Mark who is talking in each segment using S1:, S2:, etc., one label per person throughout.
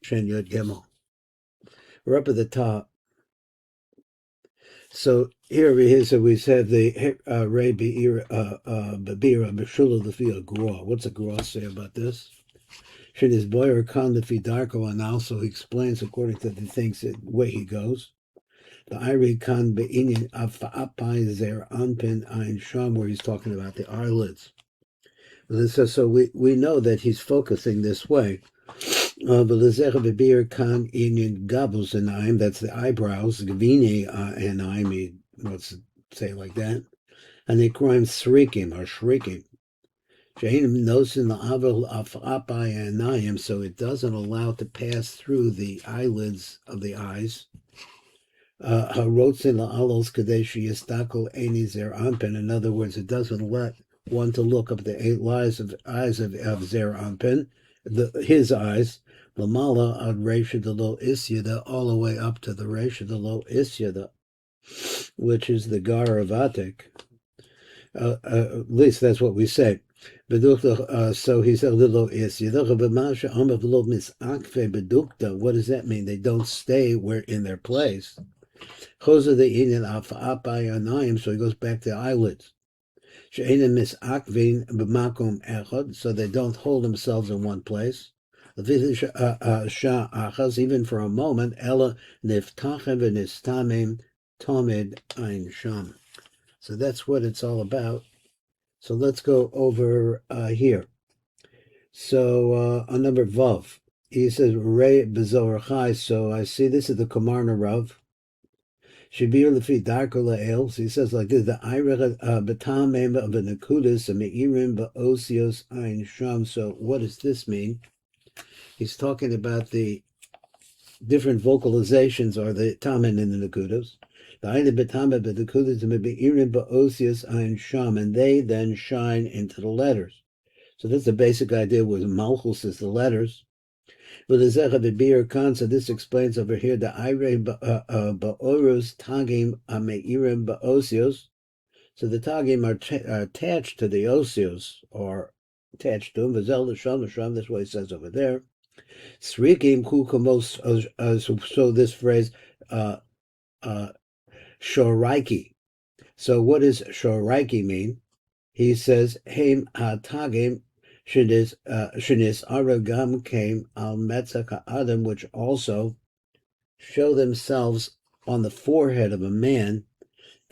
S1: Shen Yod Gimel. We're up at the top. So here we have the Rabbi Babira B'Shula Lefi Gra. What's a Gra say about this? Shen is Boyer Khan Lefi Darko, and also he explains according to the things that way he goes. The Iri Khan Be'inin Afapai Zer Anpin Ein Sham, where he's talking about the eyelids. So we know that he's focusing this way. That's the eyebrows. Gvini Anaim, let's say it like that. And they crime srikim or shrieking. So it doesn't allow to pass through the eyelids of the eyes. In other words, it doesn't let one to look up the eyes of Zer Anpin, his eyes, Lamala ad Resha de Lo Isyada, all the way up to the Resha de Lo Isyada, which is the Gar of Atik. At least that's what we say. So he said, Lo Isyada, what does that mean? They don't stay in their place. So he goes back to the eyelids. So they don't hold themselves in one place. Even for a moment. So that's what it's all about. So let's go over here. So on number Vav, he says, Re Bezohar. So I see this is the Kamarna Rav. Shibir lefi darko la'el. So he says like this: the Ira betamem of the Nakudis and meirim ba'osios ein sham. So what does this mean? He's talking about the different vocalizations or the tamen in the Nakudos. The Ira betamem of the Nakudis and meirim ba'osios ein sham, and they then shine into the letters. So that's the basic idea. Was Malchus is the letters. So this explains over here the Ire Ba'oros Tagim Ameirim Ba'osios. So the Tagim are attached to the Osios, or attached to them. Vazel L'Sham, that's what he says over there. Srikim Kukomos, so this phrase, Shoraiki. So what does Shoraiki mean? He says, Heim HaTagim, Shinis Aragam came al Metzaka Adam, which also show themselves on the forehead of a man.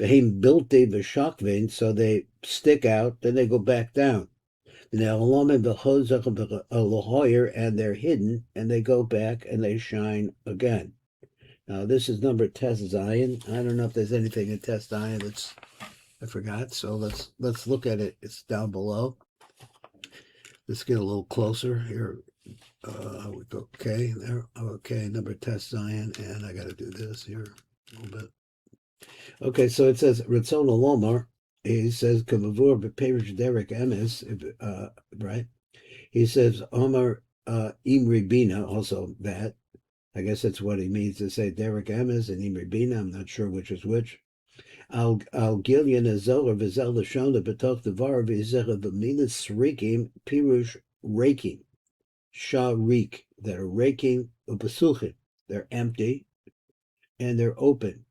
S1: Vahim Bilte V'Shakvin, so they stick out, then they go back down. And they're hidden, and they go back and they shine again. Now this is number Tes Zion. I don't know if there's anything in Tes Zion I forgot. So let's look at it. It's down below. Let's get a little closer here. Okay, there. Okay, number Tes Zion, and I got to do this here a little bit. Okay, so it says Ritzon Lomar. He says Kavavur Beperish Derek Emes, right? He says Omar Imri Bina, also that. I guess that's what he means to say Derek Emes and Imri Bina. I'm not sure which is which. Al Gilyan Zohar Vizel Lashona Betoch Devar Vizera Vaminas Srikim Pirush Raking. Sharik, that are raking, upasuchim, they're empty, and they're open.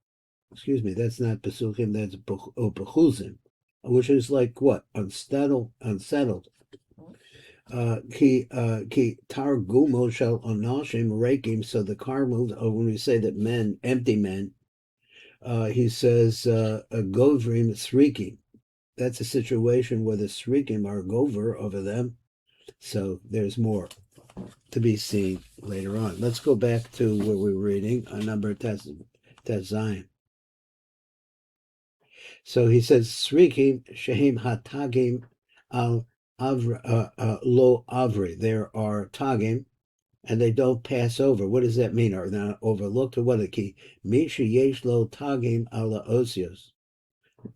S1: Excuse me, that's not pasuchim, that's upachuzim, which is like what? Unsettled. Ki targumo shall onashim raking, so the karmud, when we say that men, empty men, he says, govrim srikim. That's a situation where the srikim are gover over them, so there's more to be seen later on. Let's go back to where we were reading on number Tes Zion. So he says, Srikim Shehim Hatagim al Lo Avri. There are Tagim, and they don't pass over. What does that mean? Are they not overlooked? Or what? Misha Yesh Lo Tagim ala Osios.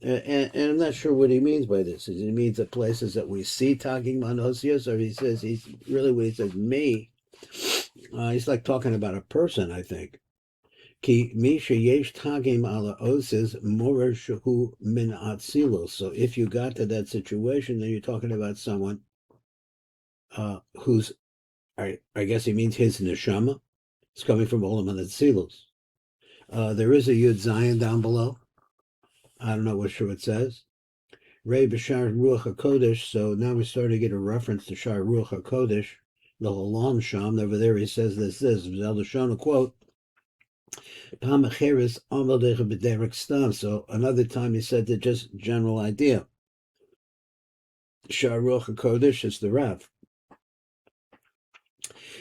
S1: And I'm not sure what he means by this. He means the places that we see Tagim on Osios, or he says he's really when he says me. He's like talking about a person, I think. Ki misha yesh tagim ala oses morer shehu min atzilos. So if you got to that situation, then you're talking about someone who's, I guess he means his neshama, It's coming from Olam and Atzilus. There is a Yud Zion down below. I don't know what sure it says. Rei B'Shar Ruach HaKodesh. So now we start to get a reference to Shar Ruach HaKodesh. The Holam Sham. Over there he says this. Zelda Shona quote. So another time he said that just general idea. Shar Ruach HaKodesh is the Rav.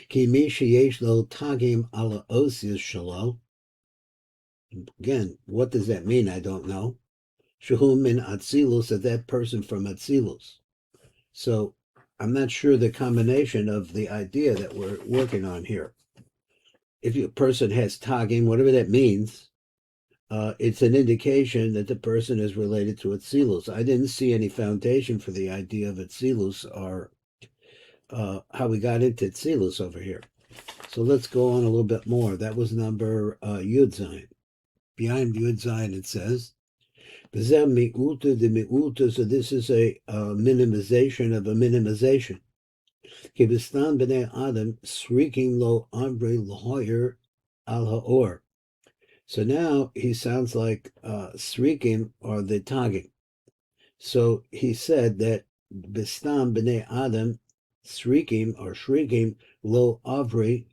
S1: Ki mi sheyesh lo tagim ala osius shalo. Again, what does that mean? I don't know. Shehum min atzilus, that person from atzilus. So I'm not sure the combination of the idea that we're working on here. If a person has tagim, whatever that means, it's an indication that the person is related to atzilus. I didn't see any foundation for the idea of atzilus or how we got into atzilus over here. So let's go on a little bit more. That was number Yud Zayin. Behind Yud Zayin it says, so this is a minimization of a minimization. Kibistan b'nei Adam sriking lo ambre lahoyer al haor. So now he sounds like srikim or the tagging. So he said that bistam b'nei Adam srikim or shrikim lo avri,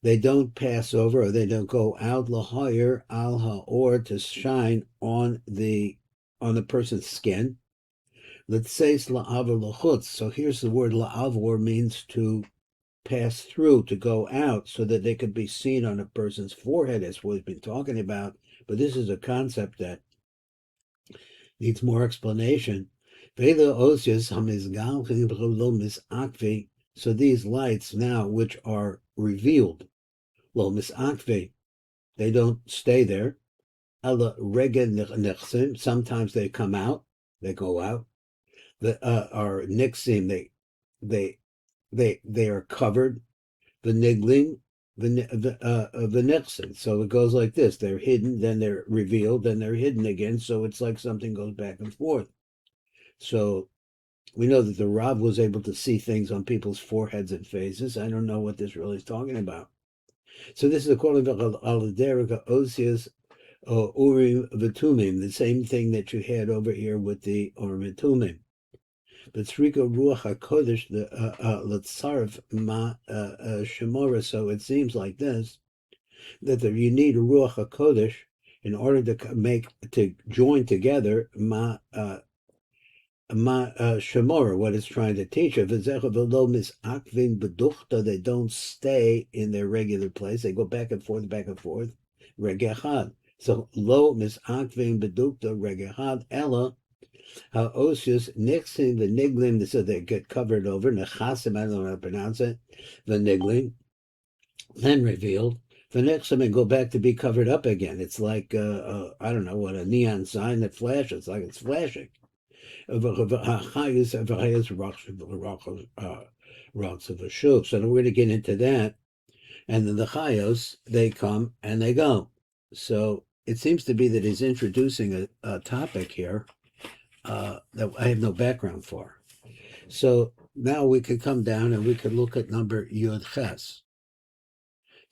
S1: they don't pass over or they don't go out lahoyer al haor to shine on the person's skin. Let's say la'avor l'chutz. So here's the word la'avor, means to pass through, to go out, so that they could be seen on a person's forehead, as we've been talking about. But this is a concept that needs more explanation. So these lights now, which are revealed, lo misakve, they don't stay there. Sometimes they come out, they go out. Are nixim, they are covered. The nigling, the nixim. So it goes like this: they're hidden, then they're revealed, then they're hidden again. So it's like something goes back and forth. So we know that the Rav was able to see things on people's foreheads and faces. I don't know what this really is talking about. So this is according to Al-Derika Osius Urim V'Tumim, the same thing that you had over here with the Urim V'Tumim. But Srika Ruach HaKodesh, the Latzarif Ma Shemora, so it seems like this, that you need a Ruach HaKodesh in order to join together Ma Shemora, what it's trying to teach. They don't stay in their regular place. They go back and forth, Regechad. So lo misakvin bedukta regechad ella ha'osius nixin the niglim, so they get covered over. Nechasim, I don't know how to pronounce it. The niglim, then revealed. The nixim and go back to be covered up again. It's like I don't know what, a neon sign that flashes, like it's flashing. So now we're going to get into that. And then the chayos, they come and they go. So it seems to be that he's introducing a topic here that I have no background for. So now we could come down and we could look at number Yud Ches.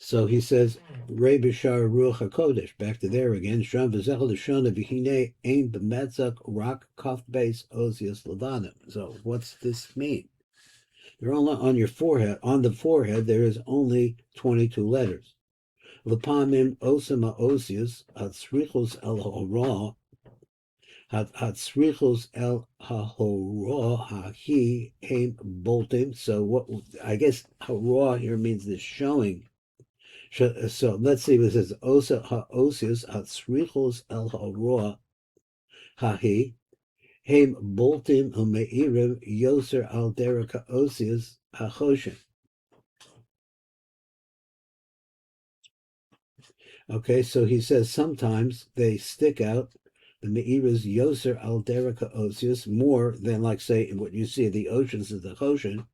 S1: So he says, Rei B'Shar Ruach HaKodesh, back to there again, Sham V'Zechel L'Shona V'Hinei Ein B'Metzak Rak Kaf Beis Osius Levadim. So what's this mean? They're only on your forehead. On the forehead, there is only 22 letters. L'pamim Osama Osius Hatzrichos El Hora Hatzrichos El HaHora Hahi Heim Boltim. So what? I guess Hora here means the showing. So let's see what it says. Osa ha'osius hatzrichos el ha'roa hahi heim boltim u'meirim yoser al derek ha'osius ha'choshen. Okay, so he says sometimes they stick out, the meiras yoser al derek ha'osius, more than, like, say, what you see the oceans of the choshen,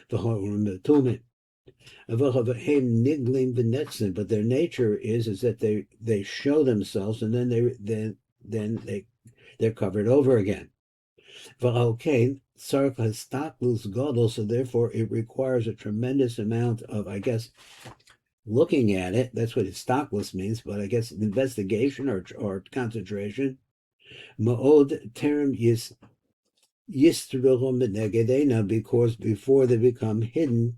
S1: the ha'urim betumim. But their nature is that they show themselves, and then they're covered over again. So therefore it requires a tremendous amount of, I guess, looking at it, that's what stockless means, but I guess investigation or concentration. Ma'od terem yistruhum benegedena, because before they become hidden,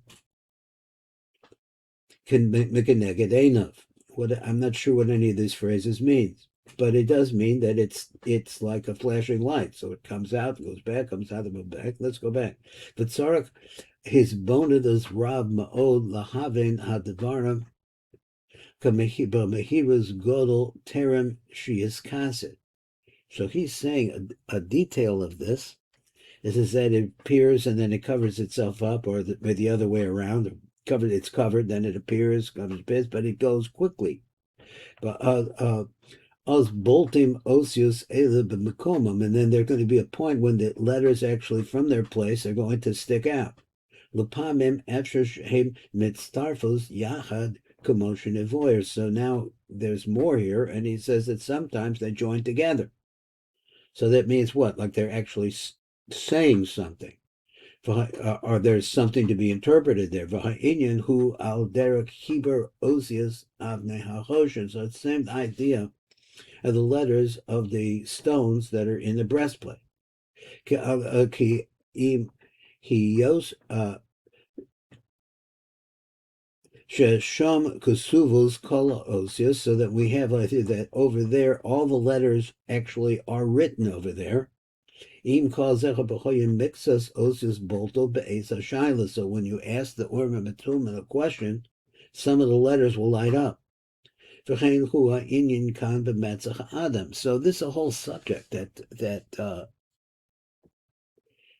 S1: can megenegedena. I'm not sure what any of these phrases means, but it does mean that it's like a flashing light. So it comes out, goes back, comes out, goes back. Let's go back. The tzarek, his bonadas rab ma'od lahaven hadvarim kamehiras godol terem shias kaset. So he's saying a detail of this is that it appears and then it covers itself up, or the other way around. It's covered, then it appears, covers bits, but it goes quickly. But os boltim osius ele b'mekomum, and then there's going to be a point when the letters actually from their place are going to stick out. Lepamim after shehem mitztarfos yachad commotion evoyer. So now there's more here, and he says that sometimes they join together. So that means what? Like they're actually saying something. Or there's something to be interpreted there. V'ha'inyan hu al derek hiber osius avnei ha'choshen. So it's the same idea of the letters of the stones that are in the breastplate. Ki im hiyos shesham kusuvos kol osius, so that we have that over there, all the letters actually are written over there. Im kol zecha b'choyim mixas osius bolto be'esa shaila. So when you ask the Urim and Thummim a question, some of the letters will light up. So this is a whole subject that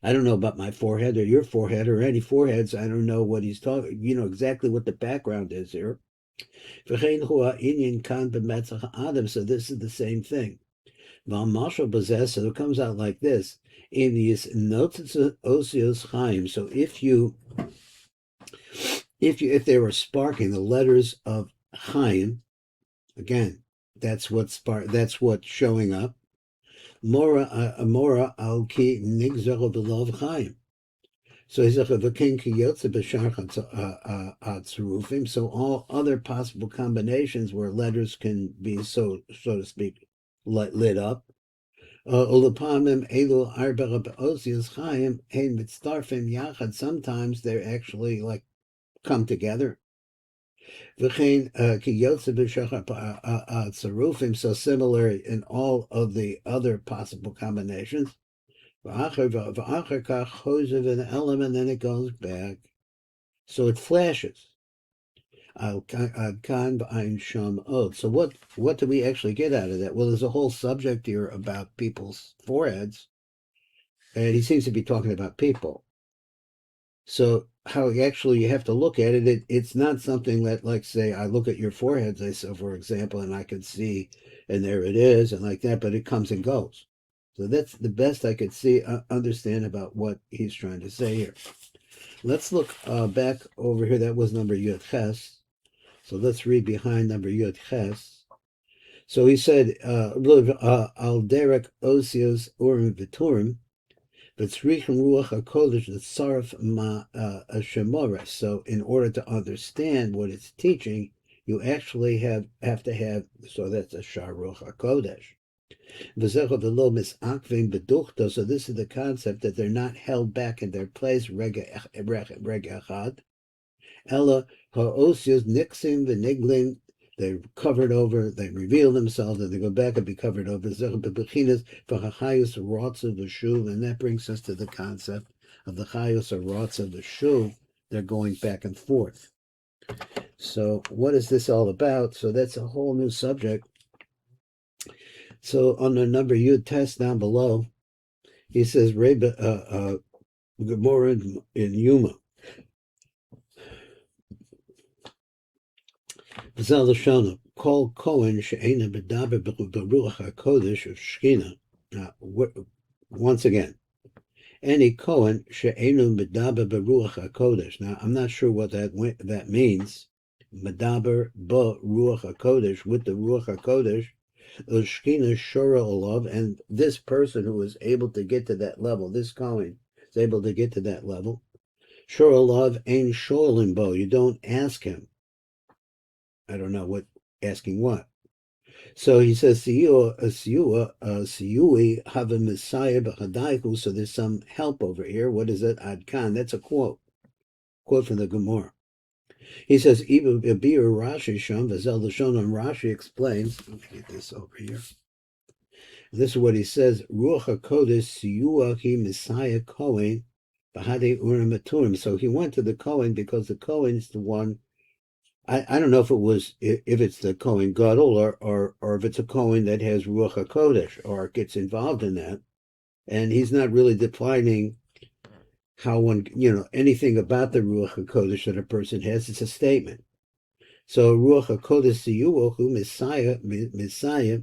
S1: I don't know about my forehead or your forehead or any foreheads. I don't know what he's talking, exactly what the background is here. So this is the same thing. So it comes out like this. So if they were sparking the letters of Chaim, again, that's what's showing up. Mora al ki nigzero b'lov Chaim. So he's like a king kiyotze b'shar hatzurufim. So all other possible combinations where letters can be so to speak lit up. Ulapamim elu arbara be'osius Chaim hein mitztarfim yachad. Sometimes they're actually like come together. So similar in all of the other possible combinations. And then it goes back. So it flashes. So what do we actually get out of that? Well, there's a whole subject here about people's foreheads. And he seems to be talking about people. So how actually you have to look at it, it's not something that, like, say, I look at your foreheads, for example, and I can see, and there it is, and like that, but it comes and goes. So that's the best I could understand about what he's trying to say here. Let's look back over here. That was number Yud Ches. So let's read behind number Yud Ches. So he said, Al Derek Osios Urim Viturim. So in order to understand what it's teaching, you actually have to have, so that's a Sharuch HaKodesh. So this is the concept that they're not held back in their place, Rega Echad. Ella ha'osios nixim v'niglim, they're covered over, they reveal themselves, and they go back and be covered over. And that brings us to the concept of the chayos arotza v'shuv. They're going back and forth. So what is this all about? So that's a whole new subject. So on the number Yud test down below, he says, Gemara in Yuma. Call Cohen she'ena bedaber beruach hakodesh of Shechina. Once again, any Cohen she'enu bedaber beruach hakodesh. Now, I'm not sure what that means. Medaber beruach hakodesh, with the ruach hakodesh, Shechina shora olav, and this person who is able to get to that level, this Cohen is able to get to that level. Shora olav ein sholim bo. You don't ask him. I don't know what, asking what. So he says, Siyui have a Messiah b'chadaiku, so there's some help over here. What is it? Ad kan. That's a quote from the Gemara. He says, Ibu Bibir Rashi Sham, Vazel Lashon, and Rashi explains, let me get this over here. This is what he says, Ruach HaKodesh Siyua Ki Messiah Kohen Bahade Urim Aturim. So he went to the Kohen because the Kohen is the one. I don't know if it's the Kohen Gadol or if it's a Kohen that has Ruach HaKodesh or gets involved in that. And he's not really defining how one, anything about the Ruach HaKodesh that a person has. It's a statement. So Ruach HaKodesh Siyuohu Messiah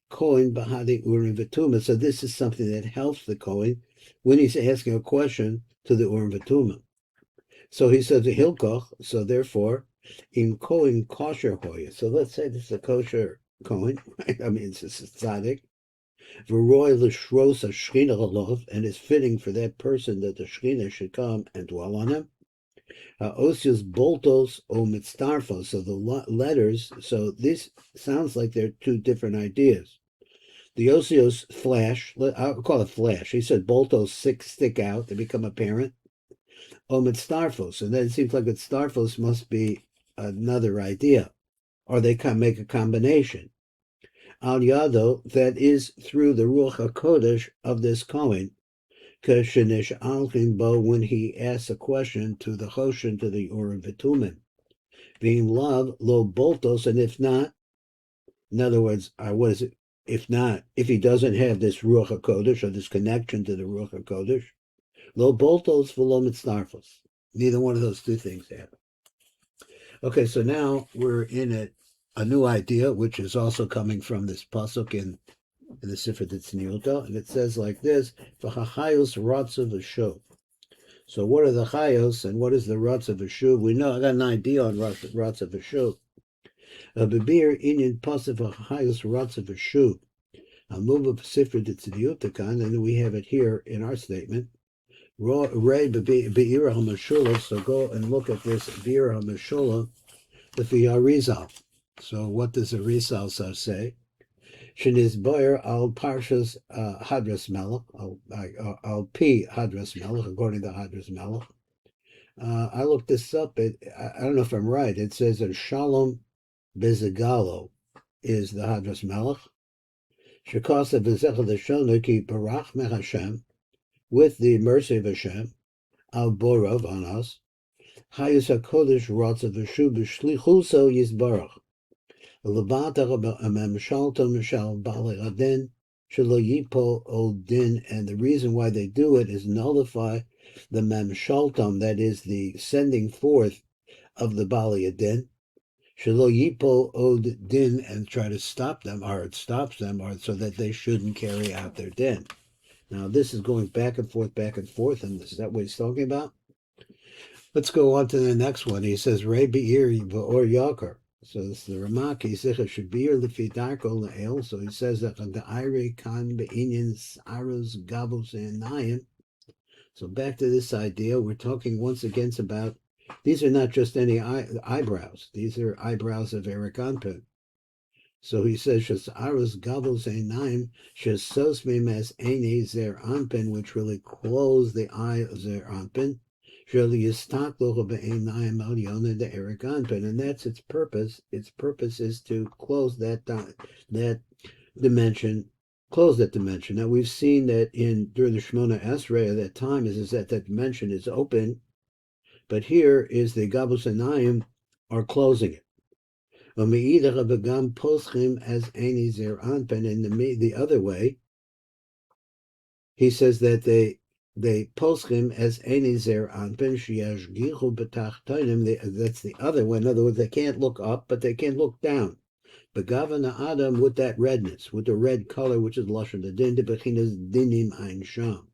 S1: Kohen Bahadi Urim V'Tumah. So this is something that helps the Kohen when he's asking a question to the Urim V'Tumah. So he says the Hilkoch. So therefore, in Kohen kosher hoya. So let's say this is a kosher Kohen, right? I mean, it's a tzaddik. V'roy l'shros a shchina alov, and it's fitting for that person that the shchina should come and dwell on him. Osios boltos o mitzdarfos, so the letters, so this sounds like they're two different ideas. The osios flash, I'll call it flash. He said boltos stick out, they become apparent. O mitzdarfos, and then it seems like mitzdarfos must be another idea, or they can make a combination. Al yado, that is through the Ruach HaKodesh of this Kohen, Kashinish Alchim Bo, when he asks a question to the Choshen, to the Urim V'Tumim, being love lo boltos, and if not, in other words, what is it? If not, if he doesn't have this Ruach HaKodesh or this connection to the Ruach HaKodesh, lo boltos v'lo mitzdarfos. Neither one of those two things happen. Okay, so now we're in a new idea, which is also coming from this pasuk in the SIFRA Tzniuta, and it says like this: "V'chachayos ratzav v'shuv." So, what are the chayos and what is the ratzav v'shuv? We know I got an idea on ratzav v'shuv. Bebir inyan pasuk v'chachayos ratzav v'shuv. I'll move up SIFRA Tzniuta, and then we have it here in our statement. Ray be'ira hamashula. So go and look at this be'ira hamashula, the Arizal. So, what does the Arizal say? Sheniz Boyer al Parshas Hadras Melech, al P Hadras Melech, according to Hadras Melech. I looked this up. I don't know if I'm right. It says that Shalom Bezagalo is the Hadras Melech. Shekasa Bezecha Leshona ki Barach Mech Hashem, with the mercy of Hashem, al Borov on us. Hayus HaKodesh Ratzav V'Shu B'Shlichuso Yizbarach. And the reason why they do it is nullify the memshaltom, that is the sending forth of the Bali Adin, shelo yipo od din, and try to stop them, or it stops them, or so that they shouldn't carry out their din. Now this is going back and forth, and is that what he's talking about? Let's go on to the next one. He says, Rei be'ir v'or yakar. So this is the Ramak. He says, Shabir lefi darko le'el. So he says that the Ire kan be'inyan saros gavos enayim. So back to this idea, we're talking once again about, these are not just any eyebrows. These are eyebrows of Eric Anpin. So he says, Shasaros gavos enayim, shasosmim as ene zer anpin, which really close the eye of zer anpin. And that's its purpose. Its purpose is to close that dimension. Close that dimension. Now we've seen that during the Shemona Esrei at that time is that dimension is open, but here is the Gabus Anayim are closing it. And the other way, he says that they poschim as any zer anpin sheyashgichu b'tachtonim. That's the other way. In other words, they can't look up, but they can look down. Begavana adam, with that redness, with the red color, which is lashon adin, bechinas dinim ein sham.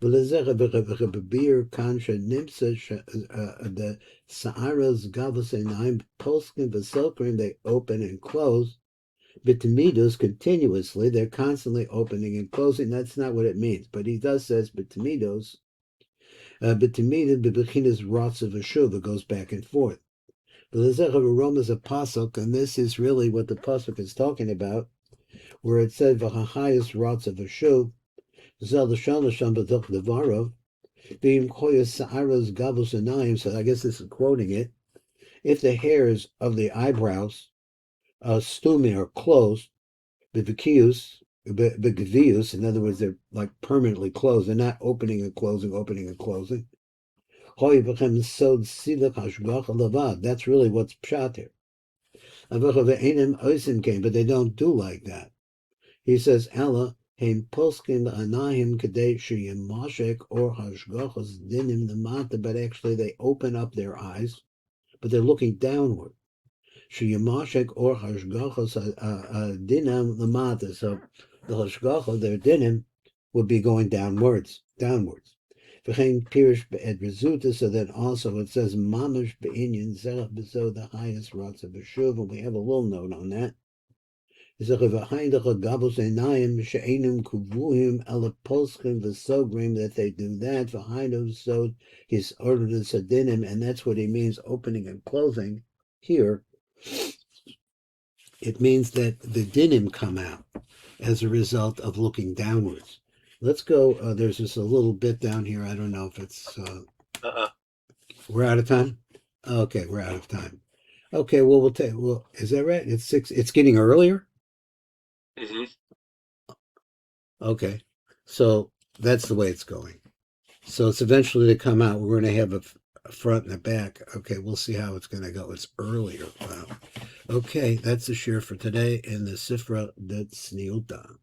S1: V'lezecha v'chabir kansha nimsa the sa'aras gavos einayim poschim v'sokrim, they open and close. Bitamidos continuously, they're constantly opening and closing. That's not what it means, but he does says bitamidos. Bitamidos bebechinas ratzav v'shuv, it goes back and forth. But the Zechar Roma is a pasuk, and this is really what the pasuk is talking about, where it said v'chachayis rots of a shuv, zel l'sham l'sham b'tuch devarav, v'im koyas sa'aros gavos anayim. So I guess this is quoting it. If the hairs of the eyebrows, stumi, are closed, b'vikius, in other words, they're like permanently closed. They're not opening and closing, opening and closing. That's really what's pshat here. But they don't do like that. He says, Ella, heim poskim anahim kadei sheyimashek or hashgachos dinim lemata, but actually they open up their eyes, but they're looking downward. Sheyimashek or hashgachos dinam lemata. So the hashgacha, their dinim, would be going downwards. V'chein pirish be'ed rezuta. So then also it says mamash be'inyan zerach b'zo, the highest rots of b'shuv, and we have a little note on that. That they do that. So he's ordered the sadinim, and that's what he means opening and closing. Here, it means that the dinim come out as a result of looking downwards. Let's go. There's just a little bit down here. I don't know if it's. We're out of time. Okay, we're out of time. Okay, well we'll take. Well, is that right? It's 6. It's getting earlier.
S2: Mm-hmm.
S1: Okay, so that's the way it's going. So it's eventually to come out. We're going to have a front and a back. Okay, we'll see how it's going to go. It's earlier. Wow. Okay, that's the share for today in the SIFRA Tzniuta.